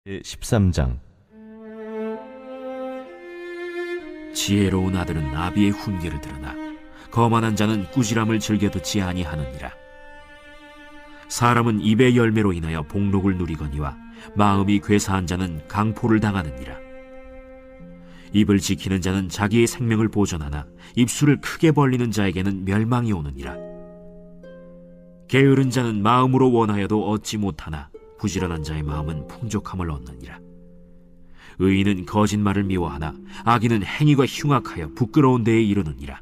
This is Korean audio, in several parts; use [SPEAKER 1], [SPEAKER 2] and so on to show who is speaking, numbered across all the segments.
[SPEAKER 1] 13장.
[SPEAKER 2] 지혜로운 아들은 아비의 훈계를 들으나 거만한 자는 꾸지람을 즐겨 듣지 아니하느니라. 사람은 입의 열매로 인하여 복록을 누리거니와 마음이 괴사한 자는 강포를 당하느니라. 입을 지키는 자는 자기의 생명을 보존하나 입술을 크게 벌리는 자에게는 멸망이 오느니라. 게으른 자는 마음으로 원하여도 얻지 못하나 부지런한 자의 마음은 풍족함을 얻느니라. 의인은 거짓말을 미워하나 악인은 행위가 흉악하여 부끄러운 데에 이르느니라.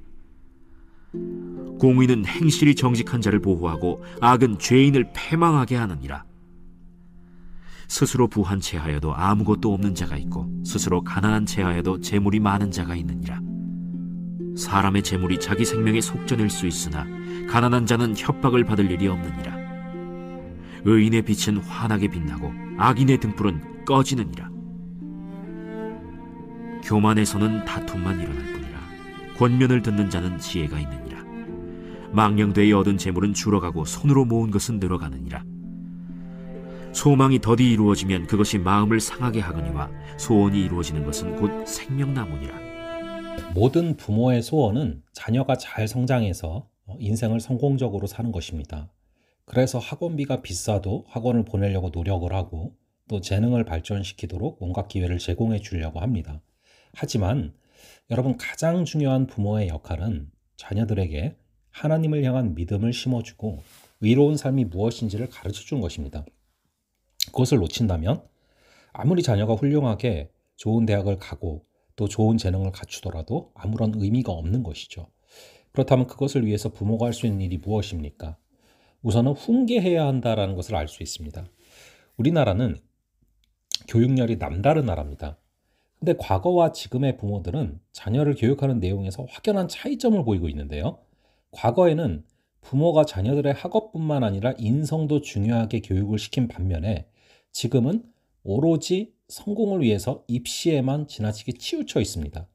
[SPEAKER 2] 공의는 행실이 정직한 자를 보호하고 악은 죄인을 패망하게 하느니라. 스스로 부한 체하여도 아무것도 없는 자가 있고 스스로 가난한 체하여도 재물이 많은 자가 있느니라. 사람의 재물이 자기 생명에 속전일 수 있으나 가난한 자는 협박을 받을 일이 없느니라. 의인의 빛은 환하게 빛나고 악인의 등불은 꺼지느니라. 교만에서는 다툼만 일어날 뿐이라. 권면을 듣는 자는 지혜가 있느니라. 망령되이 얻은 재물은 줄어가고 손으로 모은 것은 늘어가느니라. 소망이 더디 이루어지면 그것이 마음을 상하게 하거니와 소원이 이루어지는 것은 곧 생명나무니라.
[SPEAKER 3] 모든 부모의 소원은 자녀가 잘 성장해서 인생을 성공적으로 사는 것입니다. 그래서 학원비가 비싸도 학원을 보내려고 노력을 하고 또 재능을 발전시키도록 온갖 기회를 제공해 주려고 합니다. 하지만 여러분, 가장 중요한 부모의 역할은 자녀들에게 하나님을 향한 믿음을 심어주고 의로운 삶이 무엇인지를 가르쳐주는 것입니다. 그것을 놓친다면 아무리 자녀가 훌륭하게 좋은 대학을 가고 또 좋은 재능을 갖추더라도 아무런 의미가 없는 것이죠. 그렇다면 그것을 위해서 부모가 할 수 있는 일이 무엇입니까? 우선은 훈계해야 한다는 것을 알 수 있습니다. 우리나라는 교육열이 남다른 나라입니다. 근데 과거와 지금의 부모들은 자녀를 교육하는 내용에서 확연한 차이점을 보이고 있는데요. 과거에는 부모가 자녀들의 학업뿐만 아니라 인성도 중요하게 교육을 시킨 반면에 지금은 오로지 성공을 위해서 입시에만 지나치게 치우쳐 있습니다.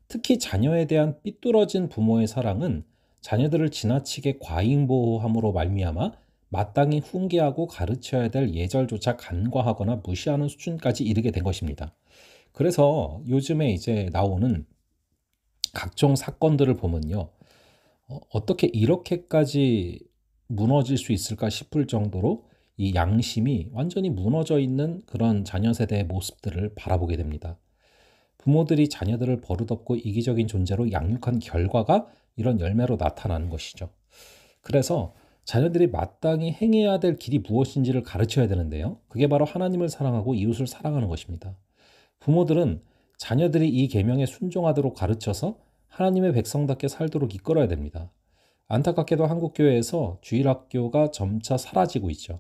[SPEAKER 3] 특히 자녀에 대한 삐뚤어진 부모의 사랑은 자녀들을 지나치게 과잉보호함으로 말미암아 마땅히 훈계하고 가르쳐야 될 예절조차 간과하거나 무시하는 수준까지 이르게 된 것입니다. 그래서 요즘에 이제 나오는 각종 사건들을 보면요, 어떻게 이렇게까지 무너질 수 있을까 싶을 정도로 이 양심이 완전히 무너져 있는 그런 자녀 세대의 모습들을 바라보게 됩니다. 부모들이 자녀들을 버릇없고 이기적인 존재로 양육한 결과가 이런 열매로 나타나는 것이죠. 그래서 자녀들이 마땅히 행해야 될 길이 무엇인지를 가르쳐야 되는데요. 그게 바로 하나님을 사랑하고 이웃을 사랑하는 것입니다. 부모들은 자녀들이 이 계명에 순종하도록 가르쳐서 하나님의 백성답게 살도록 이끌어야 됩니다. 안타깝게도 한국 교회에서 주일학교가 점차 사라지고 있죠.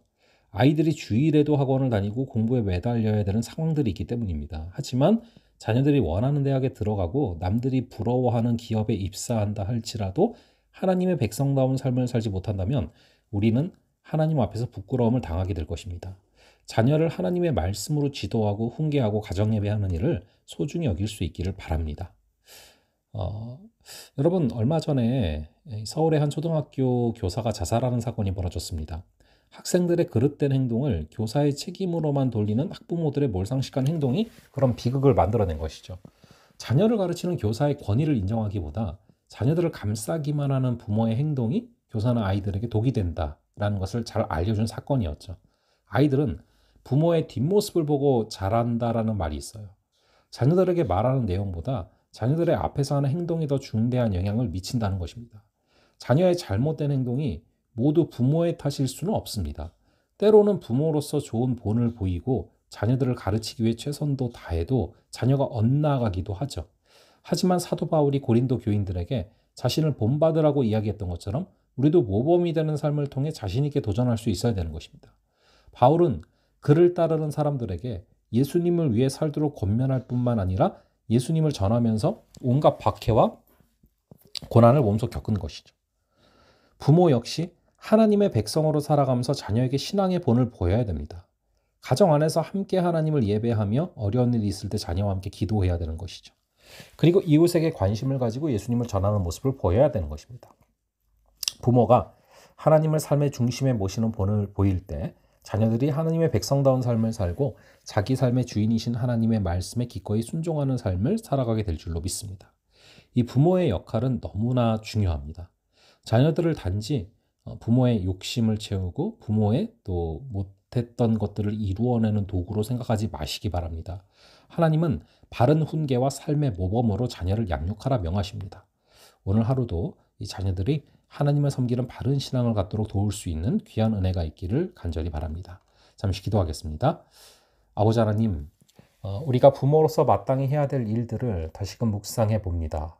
[SPEAKER 3] 아이들이 주일에도 학원을 다니고 공부에 매달려야 되는 상황들이 있기 때문입니다. 하지만 자녀들이 원하는 대학에 들어가고 남들이 부러워하는 기업에 입사한다 할지라도 하나님의 백성다운 삶을 살지 못한다면 우리는 하나님 앞에서 부끄러움을 당하게 될 것입니다. 자녀를 하나님의 말씀으로 지도하고 훈계하고 가정예배하는 일을 소중히 여길 수 있기를 바랍니다. 여러분, 얼마 전에 서울의 한 초등학교 교사가 자살하는 사건이 벌어졌습니다. 학생들의 그릇된 행동을 교사의 책임으로만 돌리는 학부모들의 몰상식한 행동이 그런 비극을 만들어낸 것이죠. 자녀를 가르치는 교사의 권위를 인정하기보다 자녀들을 감싸기만 하는 부모의 행동이 교사나 아이들에게 독이 된다라는 것을 잘 알려준 사건이었죠. 아이들은 부모의 뒷모습을 보고 자란다라는 말이 있어요. 자녀들에게 말하는 내용보다 자녀들의 앞에서 하는 행동이 더 중대한 영향을 미친다는 것입니다. 자녀의 잘못된 행동이 모두 부모의 탓일 수는 없습니다. 때로는 부모로서 좋은 본을 보이고 자녀들을 가르치기 위해 최선도 다해도 자녀가 엇나가기도 하죠. 하지만 사도 바울이 고린도 교인들에게 자신을 본받으라고 이야기했던 것처럼 우리도 모범이 되는 삶을 통해 자신 있게 도전할 수 있어야 되는 것입니다. 바울은 그를 따르는 사람들에게 예수님을 위해 살도록 권면할 뿐만 아니라 예수님을 전하면서 온갖 박해와 고난을 몸소 겪은 것이죠. 부모 역시 하나님의 백성으로 살아가면서 자녀에게 신앙의 본을 보여야 됩니다. 가정 안에서 함께 하나님을 예배하며 어려운 일이 있을 때 자녀와 함께 기도해야 되는 것이죠. 그리고 이웃에게 관심을 가지고 예수님을 전하는 모습을 보여야 되는 것입니다. 부모가 하나님을 삶의 중심에 모시는 본을 보일 때 자녀들이 하나님의 백성다운 삶을 살고 자기 삶의 주인이신 하나님의 말씀에 기꺼이 순종하는 삶을 살아가게 될 줄로 믿습니다. 이 부모의 역할은 너무나 중요합니다. 자녀들을 단지 부모의 욕심을 채우고 부모의 또 못했던 것들을 이루어내는 도구로 생각하지 마시기 바랍니다. 하나님은 바른 훈계와 삶의 모범으로 자녀를 양육하라 명하십니다. 오늘 하루도 이 자녀들이 하나님을 섬기는 바른 신앙을 갖도록 도울 수 있는 귀한 은혜가 있기를 간절히 바랍니다. 잠시 기도하겠습니다. 아버지 하나님, 우리가 부모로서 마땅히 해야 될 일들을 다시금 묵상해 봅니다.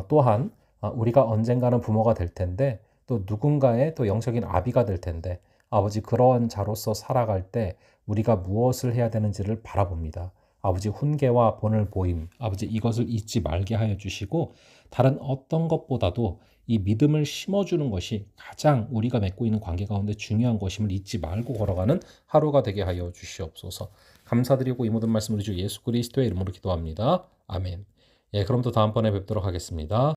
[SPEAKER 3] 또한 우리가 언젠가는 부모가 될 텐데 또 누군가의 또 영적인 아비가 될 텐데 아버지 그러한 자로서 살아갈 때 우리가 무엇을 해야 되는지를 바라봅니다. 아버지 훈계와 본을 보임, 아버지 이것을 잊지 말게 하여 주시고 다른 어떤 것보다도 이 믿음을 심어주는 것이 가장 우리가 맺고 있는 관계 가운데 중요한 것임을 잊지 말고 걸어가는 하루가 되게 하여 주시옵소서. 감사드리고 이 모든 말씀 우리 주 예수 그리스도의 이름으로 기도합니다. 아멘. 예, 그럼 또 다음번에 뵙도록 하겠습니다.